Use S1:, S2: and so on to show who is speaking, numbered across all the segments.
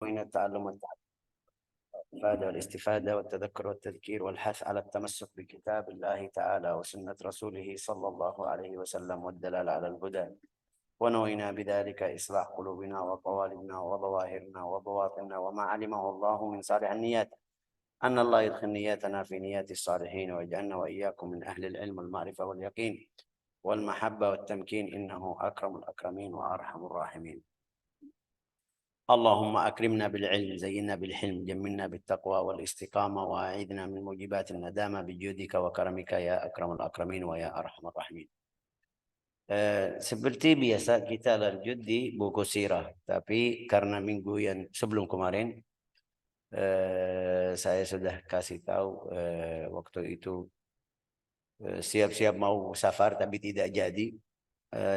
S1: من التعلم والإفادة والاستفادة والتذكر والتذكير والحث على التمسك بكتاب الله تعالى وسنة رسوله صلى الله عليه وسلم والدلالة على الهدى. ونوينا بذلك إصلاح قلوبنا وقوالبنا وظواهرنا وبواطننا وما علمه الله من صالح النيات، أن الله يدخل نياتنا في نيات الصالحين ويجعلنا وإياكم من أهل العلم والمعرفة واليقين والمحبة والتمكين، إنه أكرم الأكرمين وأرحم الراحمين. اللهم أكرمنا بالعلم، زينا بالحلم، جملنا بالتقوى والاستقامة، وأعيذنا من موجبات الندامة بجودك وكرمك يا أكرم الأكرمين ويا أرحم الراحمين. Seperti biasa kita lanjut di buku sirah, tapi karena minggu yang sebelum kemarin saya sudah kasih tahu waktu itu siap-siap mau safar tapi tidak jadi.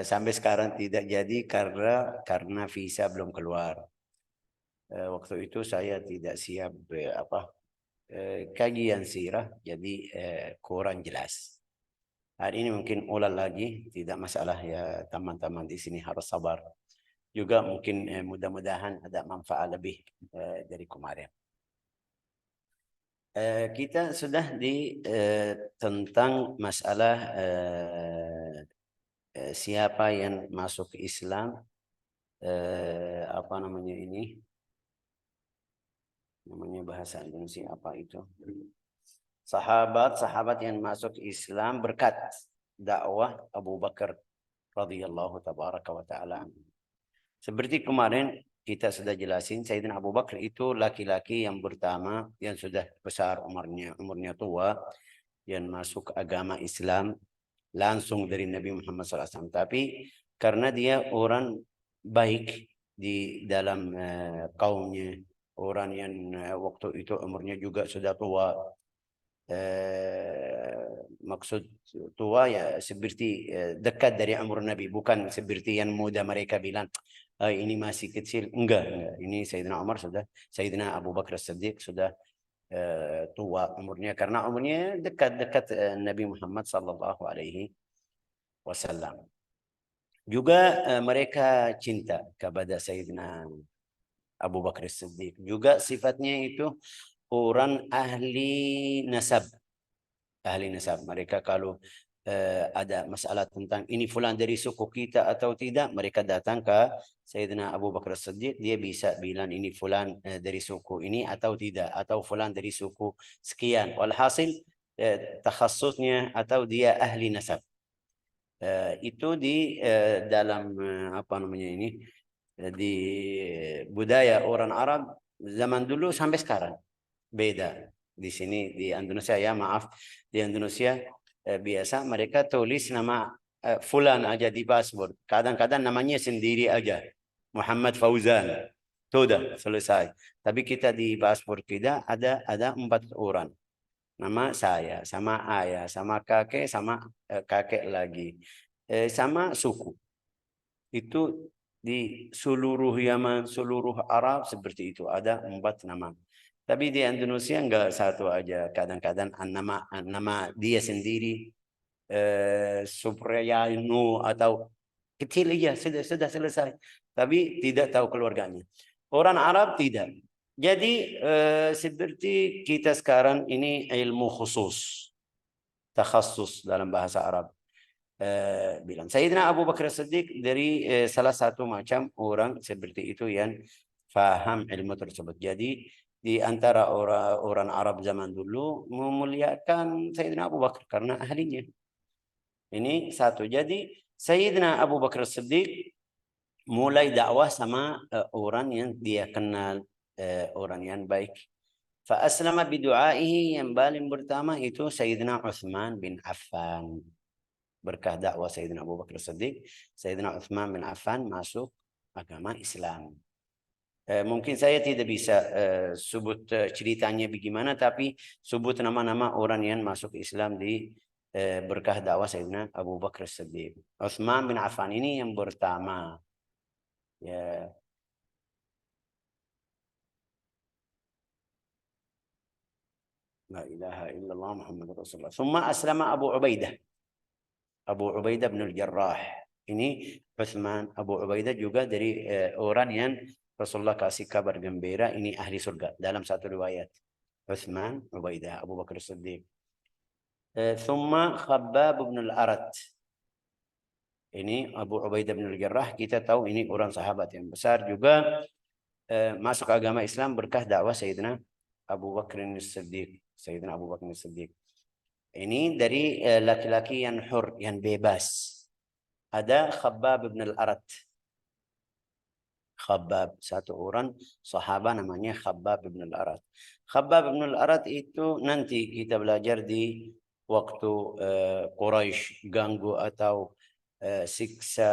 S1: Sampai sekarang tidak jadi karena visa belum keluar. Waktu itu saya tidak siap kajian sirah, jadi kurang jelas. Hari ini mungkin ulang lagi, tidak masalah ya, teman-teman di sini harus sabar. Juga mungkin mudah-mudahan ada manfaat lebih dari kemarin. Kita sudah di tentang masalah siapa yang masuk Islam, apa namanya ini? Namanya bahasa Indonesia apa itu? Sahabat yang masuk Islam berkat dakwah Abu Bakar radhiyallahu tabaraka wa ta'ala. Seperti kemarin kita sudah jelasin, Sayyidina Abu Bakar itu laki-laki yang pertama yang sudah besar umurnya tua, yang masuk agama Islam langsung dari Nabi Muhammad SAW. Tapi karena dia orang baik di dalam kaumnya, orang yang waktu itu umurnya juga sudah tua. Maksud tua ya seperti dekat dari umur Nabi, bukan seperti yang muda mereka bilang ini masih kecil. Enggak. Ini Sayyidina Umar sudah, Sayyidina Abu Bakar As-Siddiq sudah tua umurnya, karena umurnya dekat Nabi Muhammad sallallahu alaihi wasallam. Juga mereka cinta kepada Sayyidina Abu Bakar As-Siddiq. Juga sifatnya itu orang ahli nasab. Ahli nasab. Mereka kalau ada masalah tentang ini fulan dari suku kita atau tidak, mereka datang ke Sayyidina Abu Bakar As-Siddiq, dia bisa bilang ini fulan dari suku ini atau tidak, atau fulan dari suku sekian. Walhasil takhasusnya atau dia ahli nasab. Itu di dalam apa namanya ini, di budaya orang Arab zaman dulu sampai sekarang beda. Di sini di Indonesia ya, maaf, di Indonesia biasa mereka tulis nama fulan aja di paspor. Kadang-kadang namanya sendiri aja, Muhammad Fauzan, sudah selesai. Tapi kita di paspor kita ada 4 orang, nama saya sama ayah sama kakek sama kakek lagi sama suku. Itu di seluruh Yaman, seluruh Arab seperti itu, ada 4 nama. Tapi di Indonesia enggak, satu aja. Kadang-kadang nama dia sendiri, Supriyanu atau kecil aja, sudah selesai. Tapi tidak tahu keluarganya. Orang Arab tidak. Jadi seperti kita sekarang ini ilmu khusus, takhasus dalam bahasa Arab. Bilang Sayyidina Abu Bakar Siddiq dari salah satu macam orang seperti itu yang faham ilmu tersebut. Jadi di antara orang Arab zaman dulu memuliakan Sayyidina Abu Bakar karena ahlinya. Ini satu. Jadi Sayyidina Abu Bakar Siddiq mulai dakwah sama orang yang dia kenal, orang yang baik. Fa aslama bidu'aihi, yang paling pertama itu Sayyidina Utsman bin Affan. Berkah dakwah Sayyidina Abu Bakar Siddiq, Sayyidina Utsman bin Affan masuk agama Islam. Mungkin saya tidak bisa sebut ceritanya bagaimana, tapi sebut nama-nama orang yang masuk Islam di berkah dakwah Sayyidina Abu Bakar Siddiq. Utsman bin Affan ini yang pertama. Ya. La ilaha illallah Muhammad Rasulullah. Thumma aslama Abu Ubaidah. Abu Ubaidah bin Al-Jarrah. Ini Utsman, Abu Ubaidah juga dari orang yang Rasulullah kasih kabar gembira ini ahli surga dalam satu riwayat. Utsman, Ubaidah, Abu Bakar As-Siddiq. Thumma Khabbab bin al-Arat. Ini Abu Ubaidah bin al-Jarrah, kita tahu ini orang sahabat yang besar juga, masuk agama Islam berkah dakwah Sayyidina Abu Bakar As-Siddiq. Sayyidina Abu Bakar As-Siddiq. Ini dari laki-laki yang hur, yang bebas. Ada Khabbab bin al-Arat. Khabbab, satu orang sahabat namanya Khabbab bin al-Arat. Khabbab bin al-Arat itu nanti kita belajar di waktu Quraisy ganggu atau siksa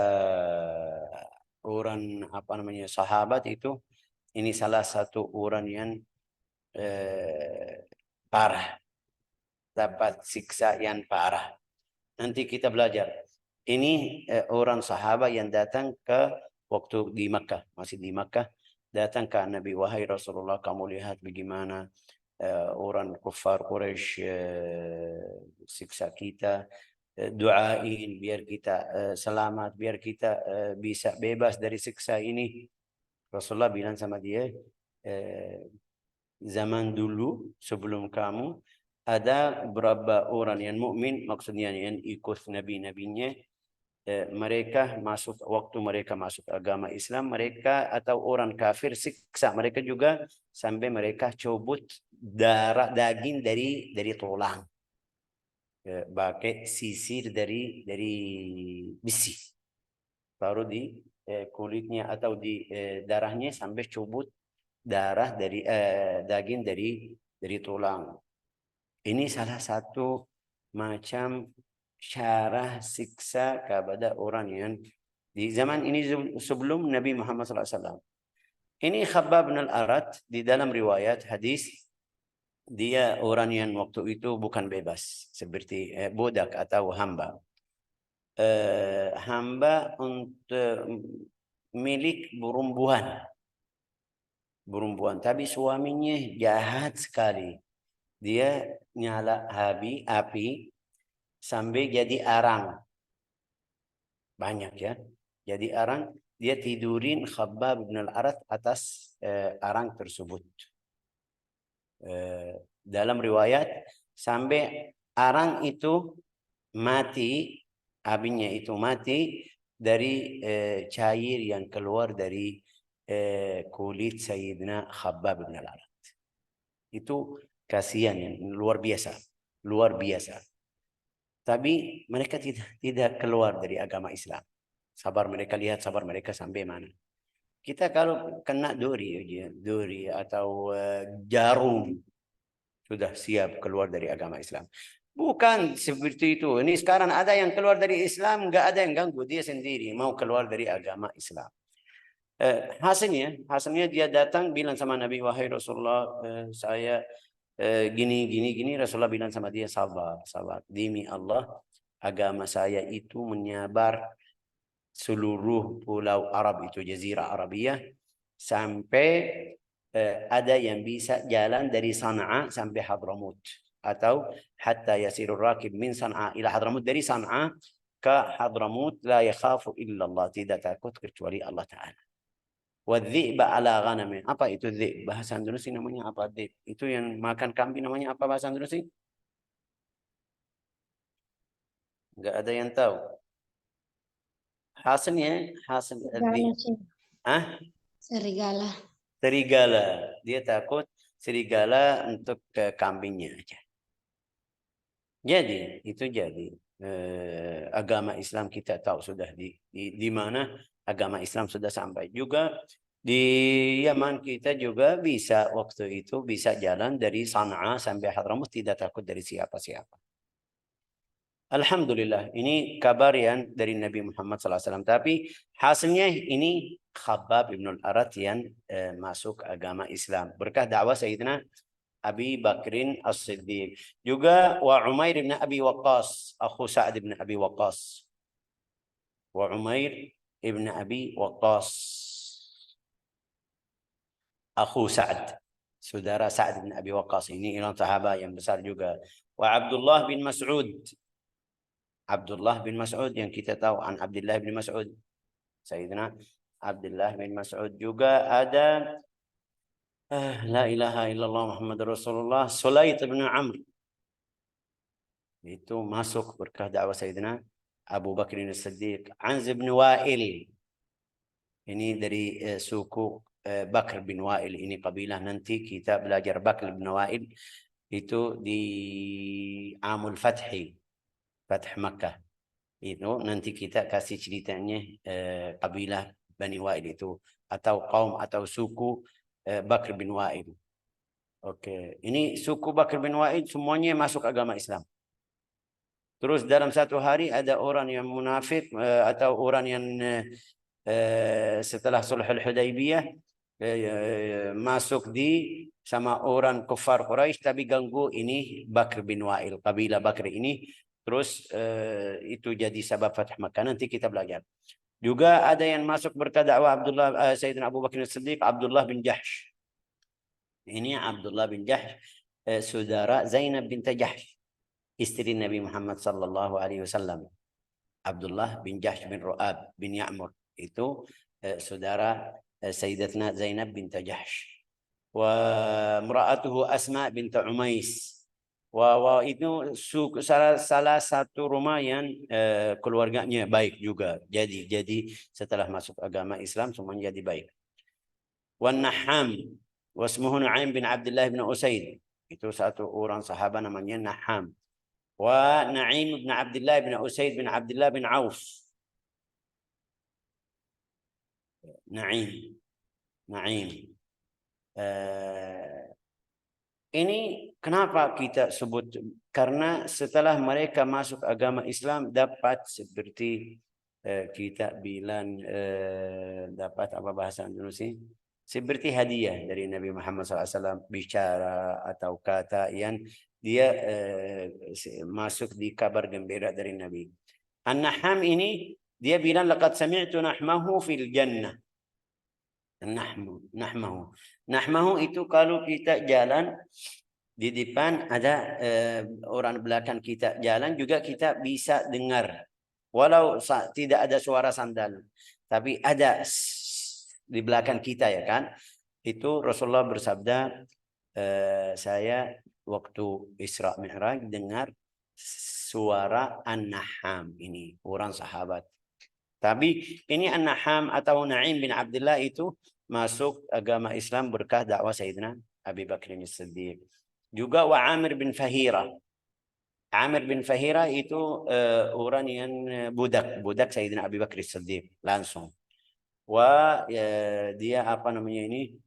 S1: orang apa namanya sahabat itu, ini salah satu orang yang parah, dapat siksa yang parah. Nanti kita belajar. Ini orang sahabat yang datang ke waktu di Makkah, masih di Makkah, datang ke Nabi, wahai Rasulullah, kamu lihat bagaimana orang kufar Quraisy siksa kita, doain biar kita selamat, biar kita bisa bebas dari siksa ini. Rasulullah bilang sama dia, zaman dulu sebelum kamu ada beberapa orang yang mukmin, maksudnya yang ikut nabi-nabinya, mereka masuk, waktu mereka masuk agama Islam, mereka atau orang kafir siksa mereka juga sampai mereka cabut darah daging dari tulang, pakai sisir dari besi, taruh di kulitnya atau di darahnya sampai cabut darah dari daging dari tulang. Ini salah satu macam cara siksa kepada orang yang di zaman ini sebelum Nabi Muhammad SAW. Ini Khabbab bin al-Arat, di dalam riwayat hadis dia orang yang waktu itu bukan bebas, seperti budak atau hamba. Hamba untuk milik berumbuhan, tapi suaminya jahat sekali. Dia nyala api sampai jadi arang. Banyak ya. Jadi arang, dia tidurin Khabbab bin al-Arat atas arang tersebut. Dalam riwayat sampai arang itu mati, apinya itu mati dari cair yang keluar dari kulit Sayyidina Khabbab bin al-Arat. Itu kasihan yang luar biasa, luar biasa. Tapi mereka tidak keluar dari agama Islam. Sabar mereka, lihat sabar mereka sampai mana. Kita kalau kena duri atau jarum, sudah siap keluar dari agama Islam. Bukan seperti itu. Ini sekarang ada yang keluar dari Islam, nggak ada yang ganggu, dia sendiri mau keluar dari agama Islam. Hasilnya dia datang bilang sama Nabi, wahai Rasulullah, saya gini. Rasulullah bilang sama dia, sabar. Demi Allah, agama saya itu menyebar seluruh pulau Arab itu, Jazirah Arabiyah, sampai ada yang bisa jalan dari Sana'a sampai Hadramut, atau hatta yasirur rakib min Sana'a ila Hadramut, dari Sana'a ke Hadramut, la yakhafu illallah, tidak takut kecuali Allah Ta'ala. Wadzi'ba ala ghanami. Apa itu dzib? Bahasa Indonesia namanya apa dzib? Itu yang makan kambing namanya apa bahasa Indonesia? Enggak ada yang tahu. Hasilnya
S2: serigala.
S1: Serigala. Dia takut serigala untuk ke kambingnya aja. Jadi itu agama Islam kita tahu sudah di mana agama Islam sudah sampai. Juga di Yaman kita juga bisa waktu itu bisa jalan dari Sana'a sampai Hadramut, tidak takut dari siapa-siapa. Alhamdulillah, ini kabar yang dari Nabi Muhammad SAW. Tapi hasilnya ini Khabbab bin al-Arat yang masuk agama Islam berkah dakwah Sayyidina Abi Bakrin As-Siddiq. Juga wa Umair bin Abi Waqqas, akhu Sa'ad bin Abi Waqqas. Wa Umair ibn Abi Waqqas, akhu Sa'ad, saudara Sa'ad bin Abi Waqqas. Ini orang sahabat yang besar juga. Wa Abdullah bin Mas'ud. Abdullah bin Mas'ud yang kita tahu an Abdullah bin Mas'ud. Sayyidina Abdullah bin Mas'ud. Juga ada la ilaha illallah Muhammad Rasulullah, Sulaid bin Amr. Itu masuk berkah dakwah Sayyidina Abu Bakr As-Siddiq. Anz bin Wa'il. Ini dari suku Bakr bin Wa'il. Ini kabilah, nanti kita belajar Bakr bin Wa'il itu di Amul Fathi, Fath Makkah. Itu nanti kita kasih ceritanya kabilah Bani Wa'il itu, atau kaum atau suku Bakr bin Wa'il. Oke, ini suku Bakr bin Wa'il semuanya masuk agama Islam. Terus dalam satu hari ada orang yang munafik atau orang yang setelah Sulhul Hudaybiyah masuk di sama orang kufar Quraisy, tapi ganggu ini Bakr bin Wa'il, kabilah Bakr ini. Terus itu jadi sebab Fath Makkah. Nanti kita belajar. Juga ada yang masuk berkah dakwah Abdullah Sayyidina Abu Bakr As-Siddiq, Abdullah bin Jahsh. Ini Abdullah bin Jahsh saudara Zainab bint Jahsh, istri Nabi Muhammad sallallahu alaihi wasallam. Abdullah bin Jahsh bin Ru'ab bin Ya'mur itu saudara Sayyidatna Zainab bint Jahsh. Wa imra'atuhu Asma bint Umais. Itu salah satu rumah yang keluarganya baik juga. Jadi setelah masuk agama Islam semuanya jadi baik. Wan Naham wasmuhu Nu'aim bin Abdullah bin Usaid. Itu satu orang sahabat namanya Naham. Wa Na'im bin Abdullah bin Usaid bin Abdullah bin Auf. Na'im. Ini kenapa kita sebut? Karena setelah mereka masuk agama Islam dapat seperti kita bilang dapat apa bahasa Indonesia? Seperti hadiah dari Nabi Muhammad SAW, bicara atau kata yang dia masuk di kabar gembira dari Nabi. An-Naham ini dia bilang laqad sami'tu nahmahu fil jannah. Nahmahu itu kalau kita jalan di depan ada orang belakang kita jalan juga kita bisa dengar, walau tidak ada suara sandal, tapi ada di belakang kita, ya kan? Itu Rasulullah bersabda, saya waktu Isra Mi'raj dengar suara An-Naham, ini orang sahabat. Tapi ini An-Naham atau Na'im bin Abdullah itu masuk agama Islam berkah dakwah Sayyidina Abi Bakr As-Siddiq. Juga wa Amir bin Fahira. Amir bin Fahira itu orang yang budak Sayyidina Abi Bakr As-Siddiq langsung. Dia apa namanya ini?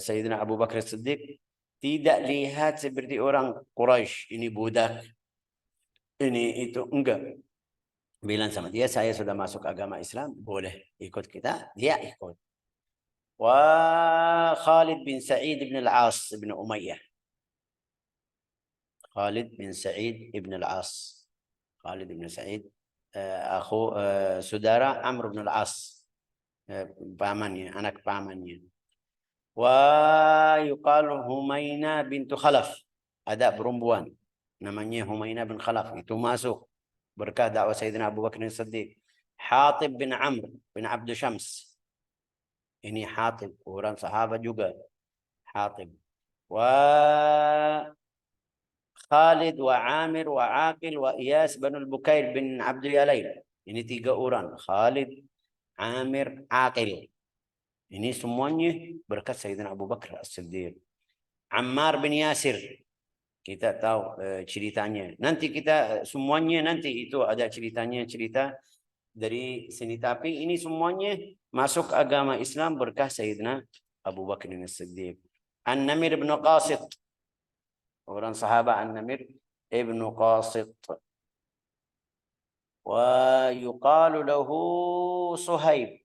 S1: Sayyidina Abu Bakr As-Siddiq tidak lihat seperti orang Quraisy, ini budak, ini itu, enggak. Bilang sama dia, saya sudah masuk agama Islam, boleh ikut kita, dia ikut. Wa Khalid bin Sa'id bin Al-As bin Umayyah. Khalid bin Sa'id bin Al-As. Khalid bin Sa'id saudara Amr bin Al-As, pamannya, anak pamannya. Wa yuqalu Humaina bintu Khalaf. Ada perempuan namanya Humaina bin Khalaf, itu masuk berkah dakwah Sayyidina Abu Bakr As-Siddiq. Hatib bin Amr bin Abdu Syams. Ini Hatib, orang sahabat juga. Hatib. Wa Khalid wa Amir wa Aqil wa Iyas bin Al-Bukair bin Abdul Yalail. Ini 3 orang. Khalid, Amir, Aqil. Ini semuanya berkat Sayyidina Abu Bakr As-Siddiq. Ammar bin Yasir. Kita tahu ceritanya. Nanti kita semuanya nanti itu ada ceritanya, cerita dari sini. Tapi ini semuanya masuk agama Islam berkah Sayyidina Abu Bakr As-Siddiq. An-Namir bin Qasid. Orang sahabat An-Namir ibn Qasid. Wa yuqalu lahu Suhaib.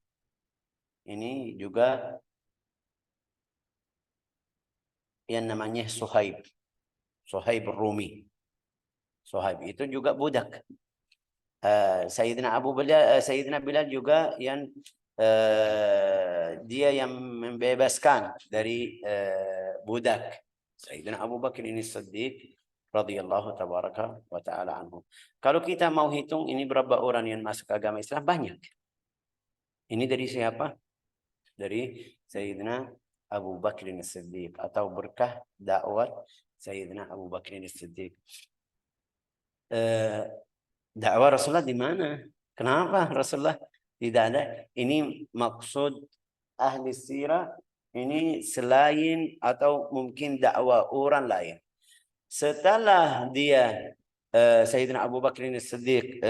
S1: Ini juga yang namanya Suhaib. Suhaib Rumi. Suhaib itu juga budak. Sayyidina Sayyidina Bilal juga yang dia yang membebaskan dari budak Sayyidina Abu Bakr ini Siddiq radhiyallahu tabaraka wa taala anhu. Kalau kita mau hitung ini berapa orang yang masuk agama Islam, banyak. Ini dari siapa? Dari Sayyidina Abu Bakr As-Siddiq, atau berkah dakwah Sayyidina Abu Bakr As-Siddiq. Dakwah Rasulullah di mana? Kenapa Rasulullah tidak ada? Ini maksud ahli sirah, ini selain atau mungkin dakwah orang lain. Setelah dia Sayyidina Abu Bakr As-Siddiq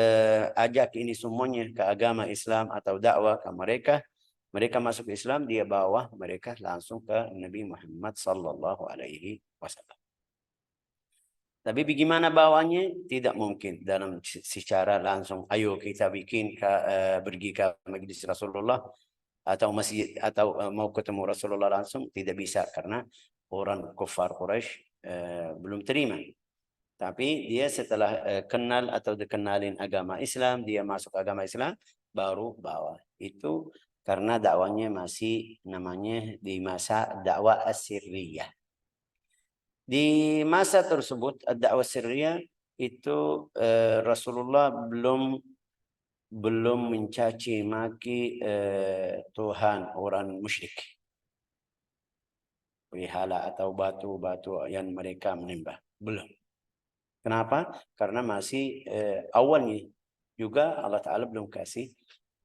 S1: ajak ini semuanya ke agama Islam atau dakwah ke mereka, mereka masuk Islam, dia bawa mereka langsung ke Nabi Muhammad sallallahu alaihi wasallam. Tapi bagaimana bawanya? Tidak mungkin dalam secara langsung. Ayo kita bikin pergi ke majlis Rasulullah atau masjid atau mau ketemu Rasulullah langsung, tidak bisa karena orang kufar Quraisy belum terima. Tapi dia setelah kenal atau dikenalin agama Islam, dia masuk agama Islam, baru bawa. Itu karena dakwanya masih namanya di masa dakwah as-sirriyah. Di masa tersebut dakwah sirriyah itu Rasulullah belum mencaci maki Tuhan orang musyrik, berhala atau batu-batu yang mereka menyembah, belum. Kenapa? Karena masih awalnya juga Allah Ta'ala belum kasih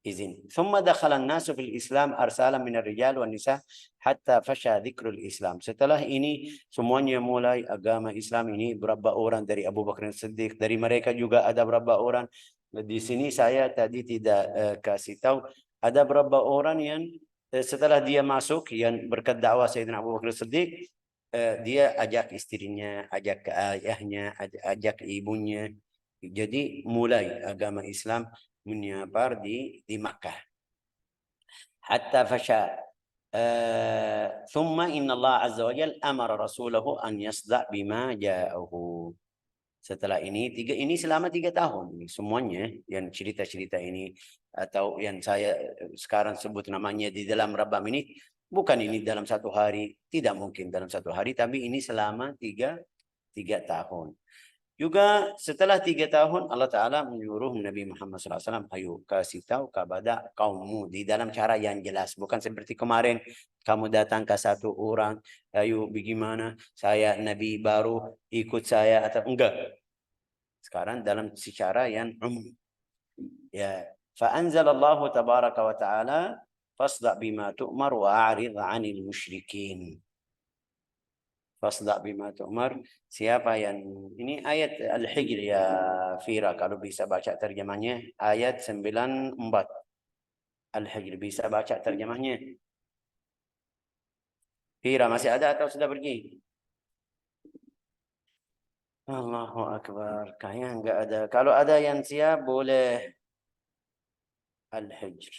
S1: izin. ثم دخل الناس في الإسلام أرسالا من الرجال والنساء حتى فشى ذكر الإسلام. Setelah ini semuanya mulai agama Islam ini berapa orang dari Abu Bakar Siddiq, dari mereka juga ada berapa orang. Di sini saya tadi tidak kasih tahu ada berapa orang yang setelah dia masuk yang berkat dakwah Sayyidina Abu Bakar Siddiq, dia ajak istrinya, ajak ayahnya, ajak ibunya. Jadi mulai agama Islam menyebar di Makkah. Hatta fasha. ثم إن الله عز وجل أمر رسوله أن يصدع بما جاءه. Setelah ini selama 3 tahun ini semuanya yang cerita-cerita ini atau yang saya sekarang sebut namanya di dalam Rabam ini, bukan ini dalam 1 hari, tidak mungkin dalam 1 hari, tapi ini selama 3 tahun. Juga setelah 3 tahun Allah Ta'ala menyuruh Nabi Muhammad SAW, ayo kasih tahu kepada kaummu di dalam cara yang jelas. Bukan seperti kemarin kamu datang ke satu orang, ayo bagaimana, saya Nabi baru, ikut saya atau enggak. Sekarang dalam secara yang umum. Ya, fa'anzalallahu tabaraka wa ta'ala fasda' bima tu'mar wa'arid 'anil musyrikin. Fasda' bima tu'mar. Siapa yang ini ayat Al-Hijr ya Fira, kalau bisa baca terjemahnya ayat 94. Al-Hijr, bisa baca terjemahnya? Fira masih ada atau sudah pergi? Allahu Akbar, kayaknya enggak ada. Kalau ada yang siap boleh. Al-Hijr.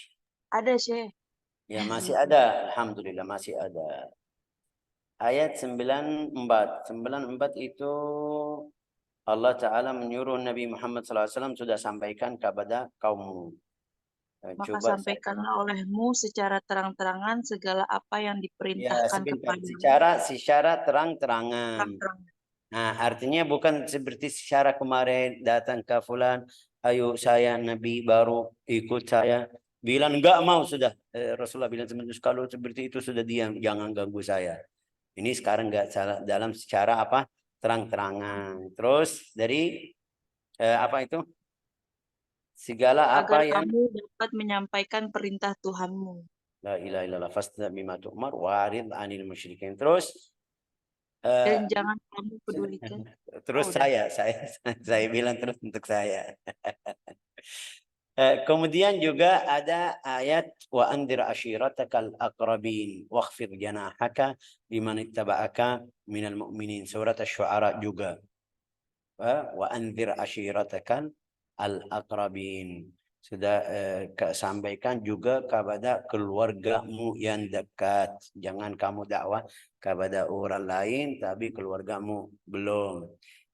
S2: Ada, Syekh.
S1: Ya masih ada, alhamdulillah masih ada. Ayat 94. 94 itu Allah Ta'ala menyuruh Nabi Muhammad SAW sudah sampaikan kepada kaummu.
S2: Maka
S1: Coba
S2: sampaikanlah olehmu secara terang-terangan segala apa yang
S1: ya
S2: diperintahkan
S1: sebentar.
S2: kepadamu.
S1: Secara terang-terangan.
S2: Terang-terangan.
S1: Nah, artinya bukan seperti secara kemarin datang ke fulan, ayo saya Nabi baru ikut saya. Bilang enggak mau sudah. Rasulullah bilang kalau seperti itu sudah diam, jangan ganggu saya. Ini sekarang enggak salah dalam secara apa? Terang-terangan. Terus dari apa itu? Segala apa
S2: Agar
S1: yang
S2: kamu dapat menyampaikan perintah Tuhanmu.
S1: la ilaha illallah fasda bima tu'mar warid 'anil musyrikin. Terus
S2: Dan jangan kamu pedulikan.
S1: terus
S2: Udah.
S1: saya bilang terus untuk saya. Kemudian juga ada ayat wa andir ashiratakal aqrabin wakhfid janahaka liman ittaba'aka minal mu'minin, surat asy-syu'ara juga. Wa andir ashiratakal al-aqrabin, sudah sampaikan juga kepada keluargamu yang dekat. Jangan kamu dakwah kepada orang lain tapi keluargamu belum.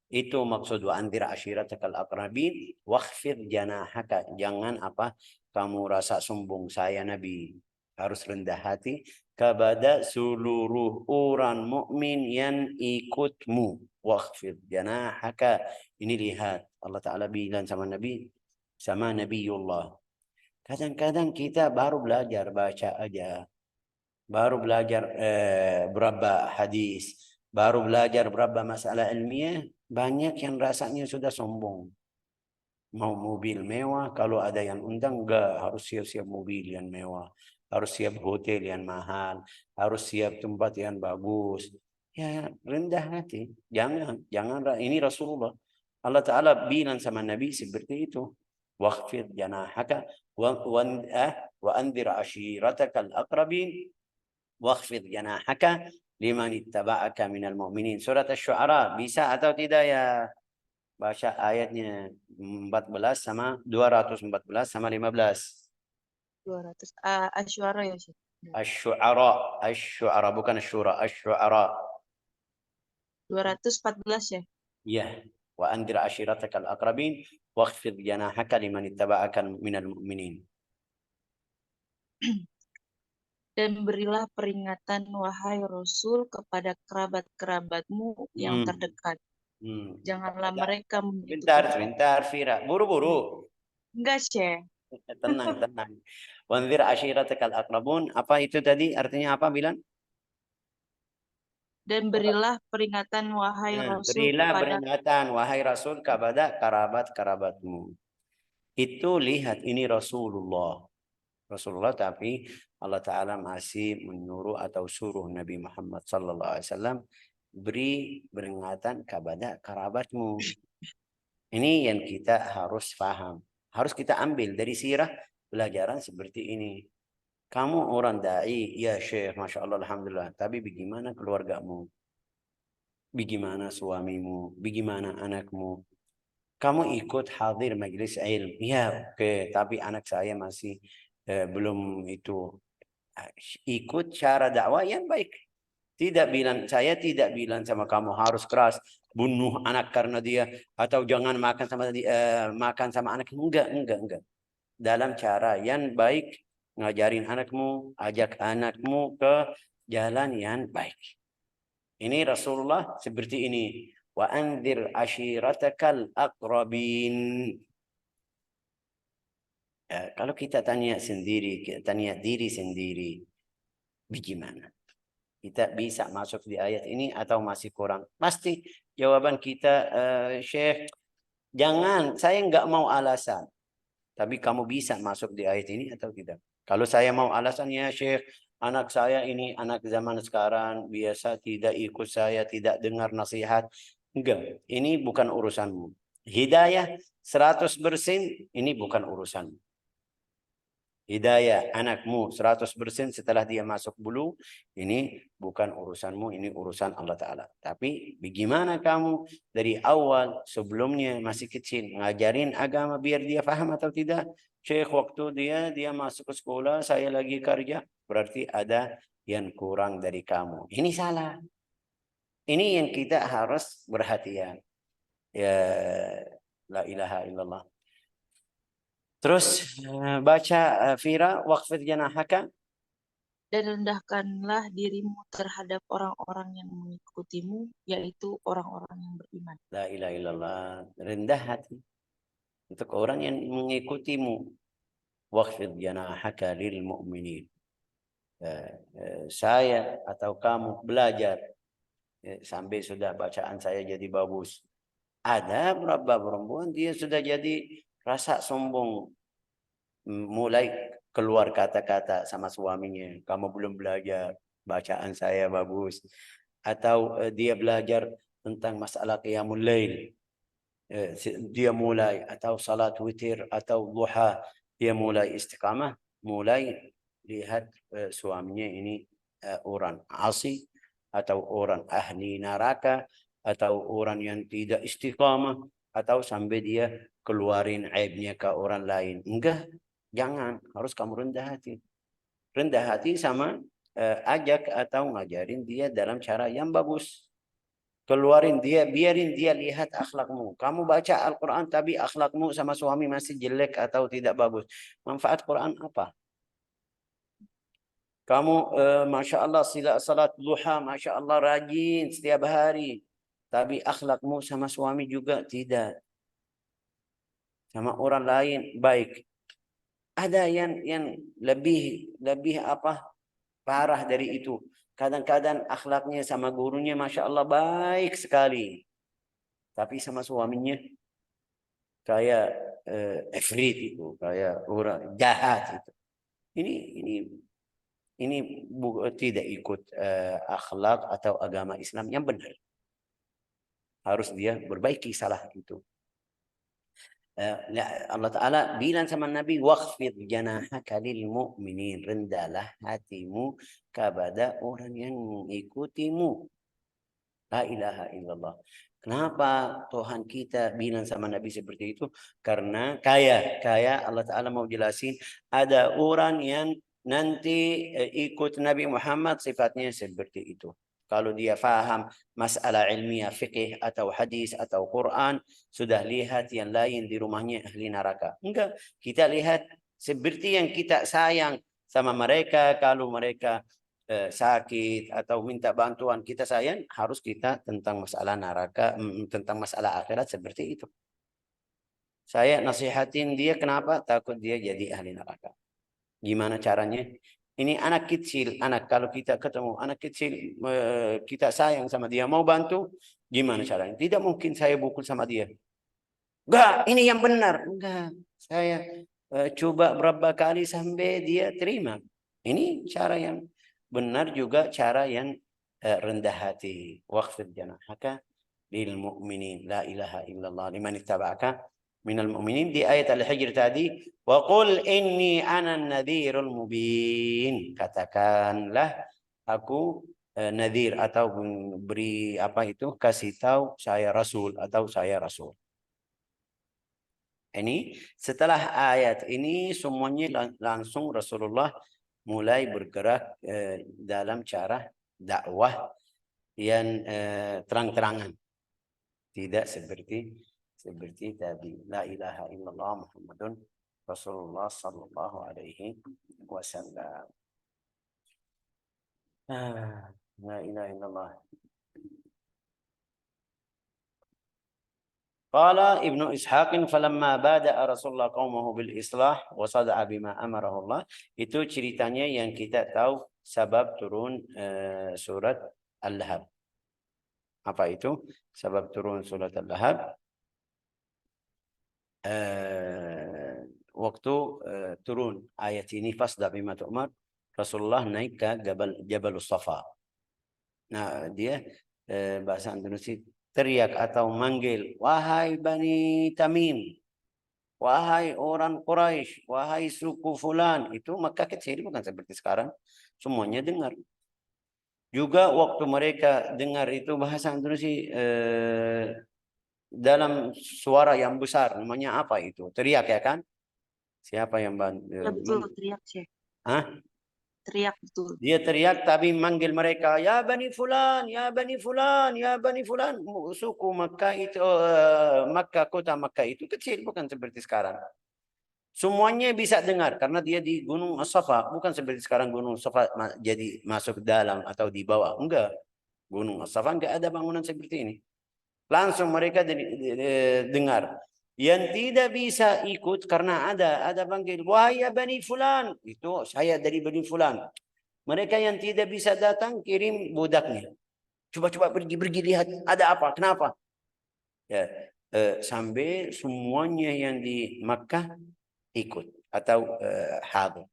S1: Itu maksud wa anzir ashiratakal aqrabin wakhfid janahaka. Jangan apa kamu rasa sombong, saya Nabi harus rendah hati kepada seluruh orang mukmin yang ikutmu. Wakhfid janahaka. Ini lihat Allah Ta'ala bilang sama Nabi, sama Nabiullah. Kadang-kadang kita baru belajar baca aja, baru belajar berapa hadis, baru belajar berapa masalah ilmiah, banyak yang rasanya sudah sombong. Mau mobil mewah, kalau ada yang undang enggak, harus siap-siap mobil yang mewah, harus siap hotel yang mahal, harus siap tempat yang bagus. Ya rendah hati, jangan ini Rasulullah. Allah Ta'ala bilang sama Nabi seperti itu. Waqfid janahaka wa anzir ashiratakal aqrabin waqfid janahaka liman ittaba'aka minal mu'minin. Surat Asy-Syu'ara, bisa atau tidak ya? Baca ayatnya 14 sama 214 sama 15.
S2: 200. Asy'ara ya, Syekh?
S1: Asy-Syu'ara, Asy-Syu'ara bukan Asy-Syura, Asy-Syu'ara.
S2: 214 ya.
S1: Ya. Wa anzir ashiratakal aqrabin wakhfid janahaka liman ittaba'aka minal mu'minin.
S2: Dan berilah peringatan wahai Rasul kepada kerabat-kerabatmu yang terdekat. Janganlah mereka
S1: Sebentar, Fira. Buru-buru.
S2: Enggak, Syekh.
S1: Tenang. Wanzir ashiratakal aqrabun. Apa itu tadi? Artinya apa bilang?
S2: Dan berilah peringatan wahai Rasul
S1: Berilah
S2: kepada
S1: peringatan wahai Rasul kepada kerabat-kerabatmu. Itu lihat ini Rasulullah. Tapi Allah Ta'ala masih menyuruh atau suruh Nabi Muhammad Sallallahu Alaihi Wasallam beri peringatan kepada kerabatmu. Ini yang kita harus paham. Harus kita ambil dari sirah pelajaran seperti ini. Kamu orang da'i, ya Syekh, Masya Allah, Alhamdulillah. Tapi bagaimana keluargamu? Bagaimana suamimu? Bagaimana anakmu? Kamu ikut hadir majelis ilmu. Ya, oke. Tapi anak saya masih belum itu. Ikut cara dakwah yang baik. Saya tidak bilang sama kamu harus keras bunuh anak karena dia atau jangan makan sama anak. Enggak. Dalam cara yang baik ngajarin anakmu, ajak anakmu ke jalan yang baik. Ini Rasulullah seperti ini. Wa anzir ashiratakal aqrabin. Kalau kita tanya diri sendiri, bagaimana? Kita bisa masuk di ayat ini atau masih kurang? Pasti jawaban kita, Syekh, saya nggak mau alasan. Tapi kamu bisa masuk di ayat ini atau tidak? Kalau saya mau alasannya, Syekh, anak saya ini anak zaman sekarang, biasa tidak ikut saya, tidak dengar nasihat. Enggak, ini bukan urusanmu. Hidayah 100% ini bukan urusanmu. Hidayah anakmu 100% setelah dia masuk bulu, ini bukan urusanmu, ini urusan Allah Ta'ala. Tapi bagaimana kamu dari awal sebelumnya masih kecil ngajarin agama biar dia paham atau tidak? Syekh, waktu dia masuk ke sekolah, saya lagi kerja, berarti ada yang kurang dari kamu. Ini salah. Ini yang kita harus berhati-hati. Ya, la ilaha illallah. Terus baca Fira, waqfid janahaka.
S2: dan rendahkanlah dirimu terhadap orang-orang yang mengikutimu, yaitu orang-orang yang beriman.
S1: La ilaha illallah. Rendah hati untuk orang yang mengikutimu. Waqfid janahaka lil mu'minin. Saya atau kamu belajar sampai sudah bacaan saya jadi bagus. Ada beberapa perempuan dia sudah jadi rasa sombong, mulai keluar kata-kata sama suaminya, kamu belum belajar, bacaan saya bagus. Atau dia belajar tentang masalah qiyamul lail, dia mulai, atau salat witir atau duha, dia mulai istiqamah, mulai lihat suaminya ini orang asi atau orang ahli neraka atau orang yang tidak istiqamah, atau sampai dia keluarin aibnya ke orang lain. Enggak, jangan, harus kamu rendah hati. Rendah hati sama ajak atau ngajarin dia dalam cara yang bagus. Keluarin dia, biarin dia lihat akhlakmu. Kamu baca Al-Quran tapi akhlakmu sama suami masih jelek atau tidak bagus. Manfaat Quran apa? Kamu Masya Allah salat duha, Masya Allah rajin setiap hari. Tapi akhlakmu sama suami juga tidak. Sama orang lain baik. Ada yang lebih apa parah dari itu. Kadang-kadang akhlaknya sama gurunya Masya Allah baik sekali. Tapi sama suaminya kayak efrit itu, kayak orang jahat itu. Ini tidak ikut akhlak atau agama Islam yang benar. Harus dia perbaiki salah itu. Allah Ta'ala bilang sama Nabi, waqfid janahaka lil mu'minin, rendahlah hatimu kepada orang yang mengikutimu. La ilaha illallah. Kenapa Tuhan kita bilang sama Nabi seperti itu? Karena kaya Allah Ta'ala mau jelasin, ada orang yang nanti ikut Nabi Muhammad sifatnya seperti itu. Kalau dia faham masalah ilmiah, fikih atau hadis atau Quran, sudah lihat yang lain di rumahnya ahli neraka. Enggak, kita lihat seperti yang kita sayang sama mereka, kalau mereka sakit atau minta bantuan, kita sayang, harus kita tentang masalah neraka, tentang masalah akhirat seperti itu. Saya nasihatin dia, kenapa? Takut dia jadi ahli neraka. Gimana caranya? Ini anak kecil, kalau kita ketemu anak kecil, kita sayang sama dia, mau bantu, gimana caranya? Tidak mungkin saya pukul sama dia. Enggak, ini yang benar. Enggak, saya coba berapa kali sampai dia terima. Ini cara yang benar, juga cara yang rendah hati. Waqfid janahaka lil mu'minin, la ilaha illallah liman ittaba'aka minal mu'minin. Di ayat Al-Hijr tadi, wa qul inni ana nadhirul mubin. Katakanlah aku nadhir, atau beri apa itu, kasih tahu saya rasul atau saya rasul. Ini setelah ayat ini semuanya langsung Rasulullah mulai bergerak dalam cara dakwah yang terang-terangan, tidak seperti tadi. La ilaha illallah Muhammadun Rasulullah sallallahu alaihi wasallam. La ilaha illallah. Qala Ibnu Ishaq, falamma bada'a Rasulullah qaumahu bil islah wa sada'a bima amarahu Allah. Itu ceritanya yang kita tahu sebab turun surat Al-Lahab. Apa itu sebab turun surat Al-Lahab? Waktu turun ayat ini, fasda bima tu'mar, Rasulullah naik ke Jabal Safa. Nah, dia bahasa Indonesia teriak atau manggil, wahai Bani Tamim, wahai orang Quraisy, wahai suku fulan. Itu Makkah kecil, bukan seperti sekarang. Semuanya dengar. Juga waktu mereka dengar itu bahasa Indonesia dalam suara yang besar, namanya apa itu? Teriak, ya kan? Siapa yang
S2: Ya betul, teriak sih.
S1: Hah?
S2: Teriak betul.
S1: Dia teriak tapi manggil mereka, ya Bani Fulan, ya Bani Fulan, ya Bani Fulan. Suku Makkah itu, Makkah, kota Makkah itu kecil, bukan seperti sekarang. Semuanya bisa dengar karena dia di Gunung As-Safa, bukan seperti sekarang Gunung As-Safa jadi masuk dalam atau di bawah. Enggak. Gunung As-Safa enggak ada bangunan seperti ini. Langsung mereka dengar. Yang tidak bisa ikut karena ada panggil, wahai Bani Fulan. Itu saya dari Bani Fulan. Mereka yang tidak bisa datang, kirim budaknya. Coba-coba pergi lihat, ada apa, kenapa? Ya, sampai semuanya yang di Makkah ikut atau hadir.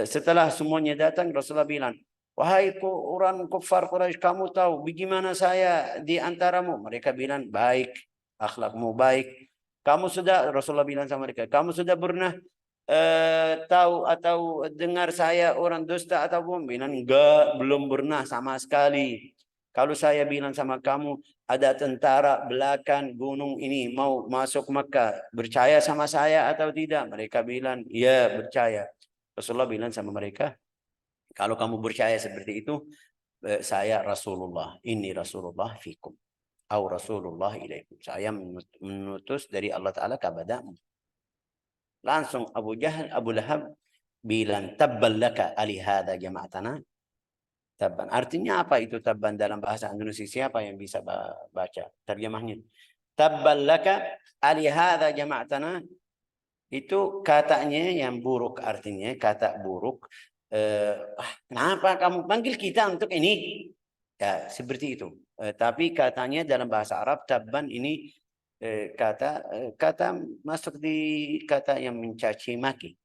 S1: Setelah semuanya datang, Rasulullah bilang, wahai orang kufar Quraisy, kamu tahu bagaimana saya di antaramu? Mereka bilang, baik, akhlakmu baik. Rasulullah bilang sama mereka, kamu sudah pernah tahu atau dengar saya orang dusta atau bilang, enggak, belum pernah sama sekali. Kalau saya bilang sama kamu, ada tentara belakang gunung ini mau masuk Makkah, percaya sama saya atau tidak? Mereka bilang, ya, percaya. Rasulullah bilang sama mereka, kalau kamu percaya seperti itu, saya Rasulullah, ini Rasulullah fikum, atau Rasulullah ilaikum. Saya menutus dari Allah Ta'ala kepadamu. Langsung Abu Lahab bilang, tabban laka alihada jama'atana. Tabban. Artinya apa itu tabban dalam bahasa Indonesia? Siapa yang bisa baca terjemahnya? Tabban laka alihada jama'atana. Itu katanya yang buruk, artinya kata buruk. Kenapa kamu panggil kita untuk ini? Ya, seperti itu. Tapi katanya dalam bahasa Arab tabban ini kata masuk di kata yang mencaci maki.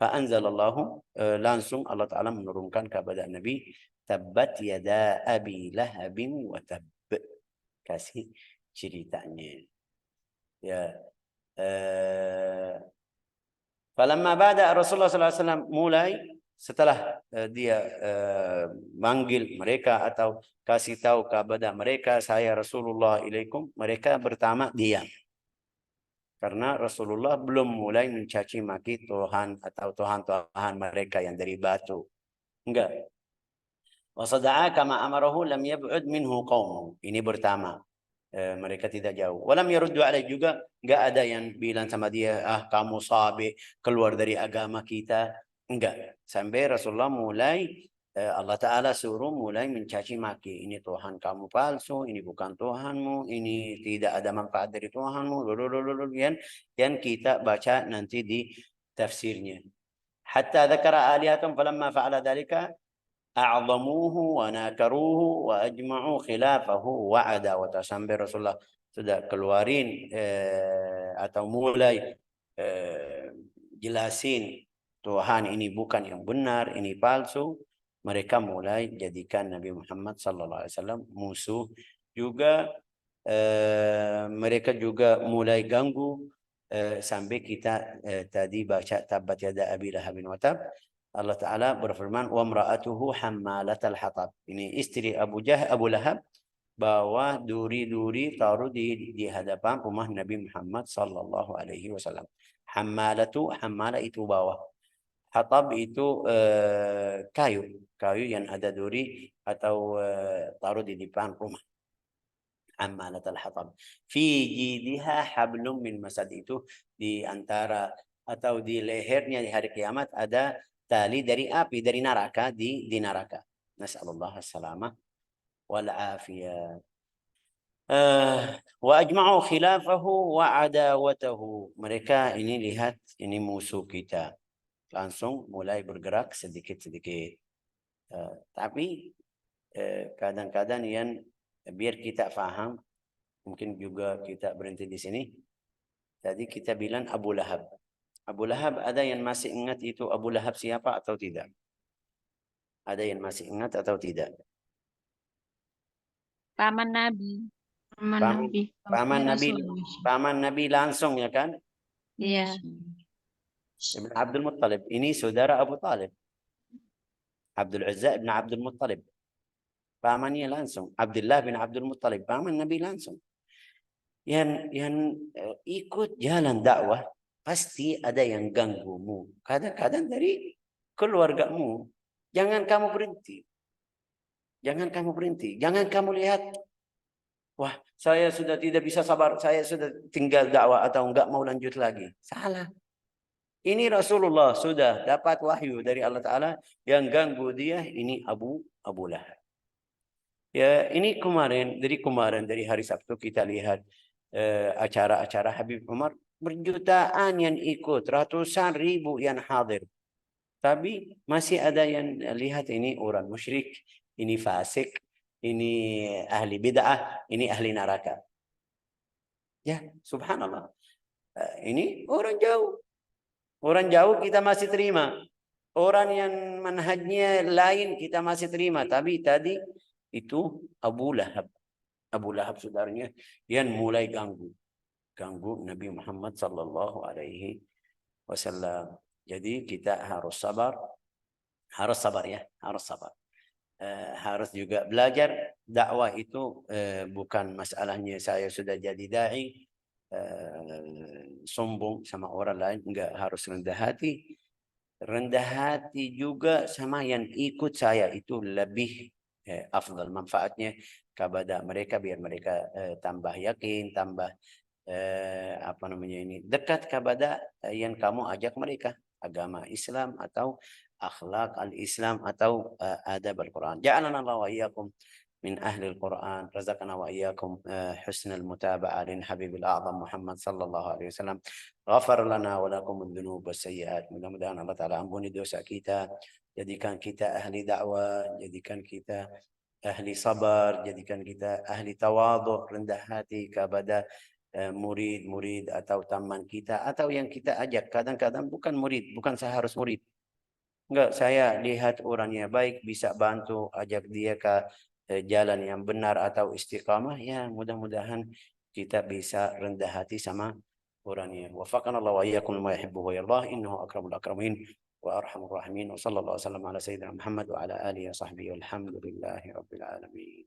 S1: Fa'anzalallahu langsung Allah Ta'ala menurunkan kepada Nabi tabbat yada abi lahabin wa tabb. Kasih ceritanya. Ya. Falamma bada Rasulullah SAW mulai setelah dia manggil mereka atau kasih tahu kepada mereka saya Rasulullah ilaikum, mereka pertama diam. Karena Rasulullah belum mulai mencaci maki Tuhan atau Tuhan-Tuhan mereka yang dari batu. Enggak. Wasada'a kama amarahu lam yab'ud minhu qaumuh. Ini pertama. Mereka tidak jauh. Walam yaruddu alaih, juga enggak ada yang bilang sama dia, kamu sabi, keluar dari agama kita. Enggak. Sampai Rasulullah mulai Allah Ta'ala suruh mulai mencaci maki. Ini Tuhan kamu palsu, ini bukan Tuhanmu, ini tidak ada manfaat dari Tuhanmu. Yang kita baca nanti di tafsirnya. Hatta dzakara alihatum falamma fa'ala dzalika a'zamuhu wa nakaruhu wa ajma'u khilafahu wa'ada wa sampai Rasulullah sudah keluarin atau mulai jelasin Tuhan ini bukan yang benar, ini palsu. Mereka mulai jadikan Nabi Muhammad SAW musuh. Juga mereka juga mulai ganggu sampai kita tadi baca tabat yada abi lahabin wa tab. Allah Ta'ala berfirman wa mra'atuhu hammalatal hatab. Ini istri Abu Lahab bawa duri-duri taruh di hadapan rumah Nabi Muhammad sallallahu alaihi wasallam. Hammala itu bawa. Hatab itu kayu yang ada duri atau taruh di depan rumah. Hammalatal hatab. Fi jidha hablum min masad, itu di antara atau di lehernya di hari kiamat ada tali dari api, dari neraka, di neraka. Nas'alullah as-salamah wal afiyah. Wa ajma'u khilafahu wa adawatahu. Mereka ini lihat ini musuh kita. Langsung mulai bergerak sedikit-sedikit. Tapi kadang-kadang yang biar kita faham, mungkin juga kita berhenti di sini. Tadi kita bilang Abu Lahab. Abu Lahab, ada yang masih ingat itu Abu Lahab siapa atau tidak? Ada yang masih ingat atau tidak?
S2: Paman Nabi.
S1: Paman Nabi langsung, ya kan?
S2: Iya.
S1: Ibn Abdul Muttalib. Ini saudara Abu Talib. Abdul Uzza ibn Abdul Muttalib. Pamannya langsung. Abdullah bin Abdul Muttalib. Paman Nabi langsung. Yang ikut jalan dakwah, pasti ada yang ganggumu. Kadang-kadang dari keluargamu. Jangan kamu berhenti. Jangan kamu berhenti. Jangan kamu lihat, wah, saya sudah tidak bisa sabar. Saya sudah tinggal dakwah atau enggak mau lanjut lagi. Salah. Ini Rasulullah sudah dapat wahyu dari Allah Ta'ala, yang ganggu dia ini Abu Lahab. Ya, ini dari hari Sabtu kita lihat acara-acara Habib Umar, berjutaan yang ikut, ratusan ribu yang hadir. Tapi masih ada yang lihat ini orang musyrik, ini fasik, ini ahli bid'ah, ini ahli neraka. Ya, subhanallah. Ini orang jauh. Orang jauh kita masih terima. Orang yang manhajnya lain kita masih terima. Tapi tadi itu Abu Lahab. Abu Lahab saudaranya yang mulai ganggu Nabi Muhammad sallallahu alaihi wasallam. Jadi kita harus sabar. Harus sabar ya, harus sabar. Harus juga belajar. Dakwah itu bukan masalahnya saya sudah jadi dai, sombong sama orang lain. Enggak, harus rendah hati. Rendah hati juga sama yang ikut saya, itu lebih afdal manfaatnya kepada mereka, biar mereka tambah yakin, tambah dekat kepada yang kamu ajak mereka, agama Islam atau akhlak al-Islam atau adab Al-Quran. Ja'alana Allah wa iyyakum من أهل القرآن، رزقنا وإياكم حسن المتابعة للحبيب الأعظم محمد صلى الله عليه وسلم. غفر لنا ولكم الذنوب والسيئات. Mudah-mudahan Allah Ta'ala ampuni dosa kita, jadikan kita ahli dakwah, jadikan kita ahli sabar, jadikan kita ahli tawadhu, rendah hati kepada murid-murid atau teman kita atau yang kita ajak. Kadang-kadang bukan murid, bukan saya harus murid. Enggak, saya lihat orangnya baik, bisa bantu, ajak dia ke jalan yang benar atau istiqamah, ya mudah-mudahan kita bisa rendah hati sama orangnya. Wafaqana Allah wa iyyakum lima yuhibbu wa yardah, innahu akramul akramin wa arhamur rahimin. Wa sallallahu alaihi wasallam ala sayyidina Muhammad wa ala alihi wa sahbihi walhamdulillahi rabbil alamin.